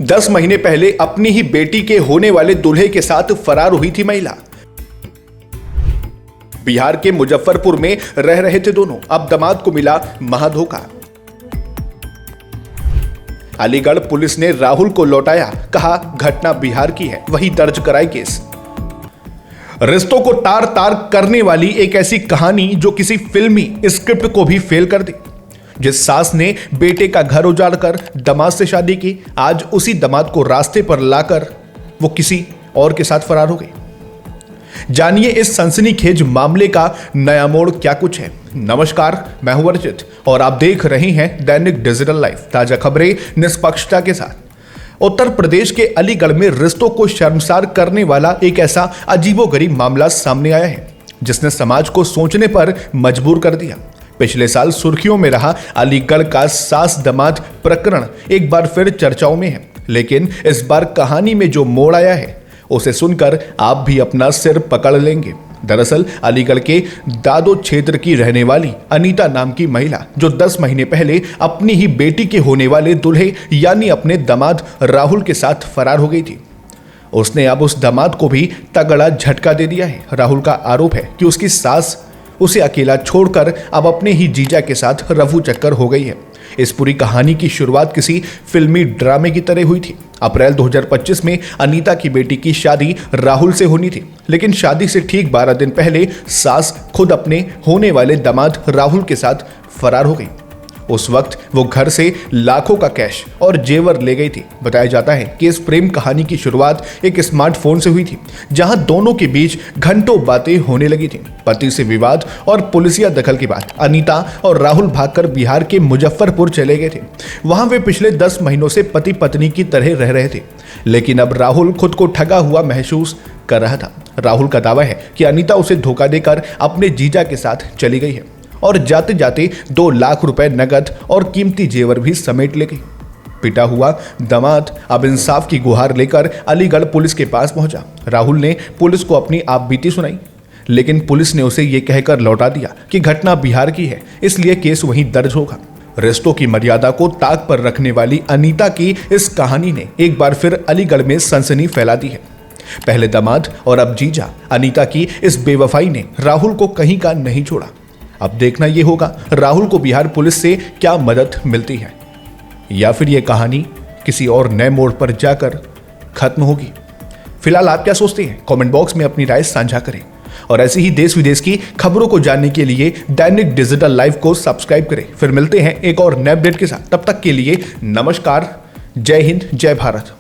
10 महीने पहले अपनी ही बेटी के होने वाले दूल्हे के साथ फरार हुई थी महिला। बिहार के मुजफ्फरपुर में रह रहे थे दोनों, अब दामाद को मिला महाधोखा। अलीगढ़ पुलिस ने राहुल को लौटाया, कहा घटना बिहार की है, वही दर्ज कराई केस। रिश्तों को तार तार करने वाली एक ऐसी कहानी जो किसी फिल्मी स्क्रिप्ट को भी फेल कर दी। जिस सास ने बेटे का घर उजाड़कर दामाद से शादी की, आज उसी दामाद को रास्ते पर लाकर वो किसी और के साथ फरार हो गई। जानिए इस सनसनीखेज मामले का नया मोड़ क्या कुछ है। नमस्कार, मैं हूं अर्जित और आप देख रहे हैं दैनिक डिजिटल लाइव, ताजा खबरें निष्पक्षता के साथ। उत्तर प्रदेश के अलीगढ़ में रिश्तों को शर्मसार करने वाला एक ऐसा अजीबोगरीब मामला सामने आया है जिसने समाज को सोचने पर मजबूर कर दिया। पिछले साल सुर्खियों में रहा अलीगढ़ का सास दामाद प्रकरण एक बार फिर चर्चाओं में है, लेकिन इस बार कहानी में जो मोड़ आया है उसे सुनकर आप भी अपना सिर पकड़ लेंगे। दरअसल अलीगढ़ के दादो क्षेत्र की रहने वाली अनीता नाम की महिला, जो 10 महीने पहले अपनी ही बेटी के होने वाले दूल्हे यानी अपने दामाद राहुल के साथ फरार हो गई थी, उसने अब उस दामाद को भी तगड़ा झटका दे दिया है। राहुल का आरोप है कि उसकी सास उसे अकेला छोड़कर अब अपने ही जीजा के साथ रफू चक्कर हो गई है। इस पूरी कहानी की शुरुआत किसी फिल्मी ड्रामे की तरह हुई थी। अप्रैल 2025 में अनीता की बेटी की शादी राहुल से होनी थी, लेकिन शादी से ठीक 12 दिन पहले सास खुद अपने होने वाले दामाद राहुल के साथ फरार हो गई। उस वक्त वो घर से लाखों का कैश और जेवर ले गई थी। बताया जाता है कि इस प्रेम कहानी की शुरुआत एक स्मार्टफोन से हुई थी, जहां दोनों के बीच घंटों बातें होने लगी थी। पति से विवाद और पुलिसिया दखल के बाद अनीता और राहुल भागकर बिहार के मुजफ्फरपुर चले गए थे। वहां वे पिछले 10 महीनों से पति पत्नी की तरह रह रहे थे, लेकिन अब राहुल खुद को ठगा हुआ महसूस कर रहा था। राहुल का दावा है कि अनीता उसे धोखा देकर अपने जीजा के साथ चली गई है और जाते जाते 2 लाख रुपए नगद और कीमती जेवर भी समेट ले गई। पिटा हुआ दामाद अब इंसाफ की गुहार लेकर अलीगढ़ पुलिस के पास पहुंचा। राहुल ने पुलिस को अपनी आपबीती सुनाई, लेकिन पुलिस ने उसे यह कहकर लौटा दिया कि घटना बिहार की है, इसलिए केस वहीं दर्ज होगा। रिश्तों की मर्यादा को ताक पर रखने वाली अनीता की इस कहानी ने एक बार फिर अलीगढ़ में सनसनी फैला दी है। पहले दामाद और अब जीजा, अनीता की इस बेवफाई ने राहुल को कहीं का नहीं छोड़ा। अब देखना यह होगा राहुल को बिहार पुलिस से क्या मदद मिलती है, या फिर यह कहानी किसी और नए मोड़ पर जाकर खत्म होगी। फिलहाल आप क्या सोचते हैं? कमेंट बॉक्स में अपनी राय साझा करें और ऐसी ही देश विदेश की खबरों को जानने के लिए दैनिक डिजिटल लाइव को सब्सक्राइब करें। फिर मिलते हैं एक और नए अपडेट के साथ, तब तक के लिए नमस्कार, जय हिंद, जय भारत।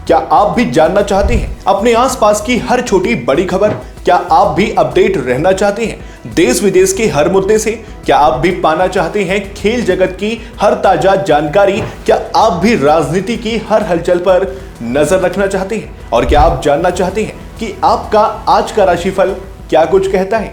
क्या आप भी जानना चाहते हैं अपने आसपास की हर छोटी बड़ी खबर? क्या आप भी अपडेट रहना चाहते हैं देश विदेश के हर मुद्दे से? क्या आप भी पाना चाहते हैं खेल जगत की हर ताजा जानकारी? क्या आप भी राजनीति की हर हलचल पर नजर रखना चाहते हैं? और क्या आप जानना चाहते हैं कि आपका आज का राशिफल क्या कुछ कहता है?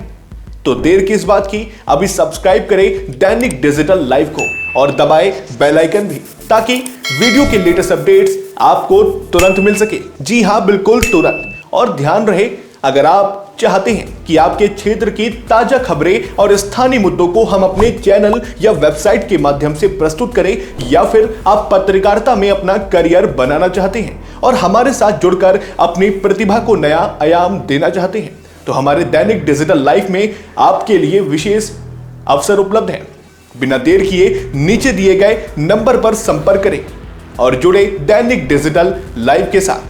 तो देर किस बात की, अभी सब्सक्राइब करें दैनिक डिजिटल लाइव को और दबाएं बेल आइकन भी, ताकि वीडियो के लेटेस्ट अपडेट्स आपको तुरंत मिल सके। जी हां, बिल्कुल तुरंत। और ध्यान रहे, अगर आप चाहते हैं कि आपके क्षेत्र की ताजा खबरें और स्थानीय मुद्दों को हम अपने चैनल या वेबसाइट के माध्यम से प्रस्तुत करें, या फिर आप पत्रकारिता में अपना करियर बनाना चाहते हैं और हमारे साथ जुड़कर अपनी प्रतिभा को नया आयाम देना चाहते हैं, तो हमारे दैनिक डिजिटल लाइव में आपके लिए विशेष अवसर उपलब्ध है। बिना देर किए नीचे दिए गए नंबर पर संपर्क करें और जुड़े दैनिक डिजिटल लाइव के साथ।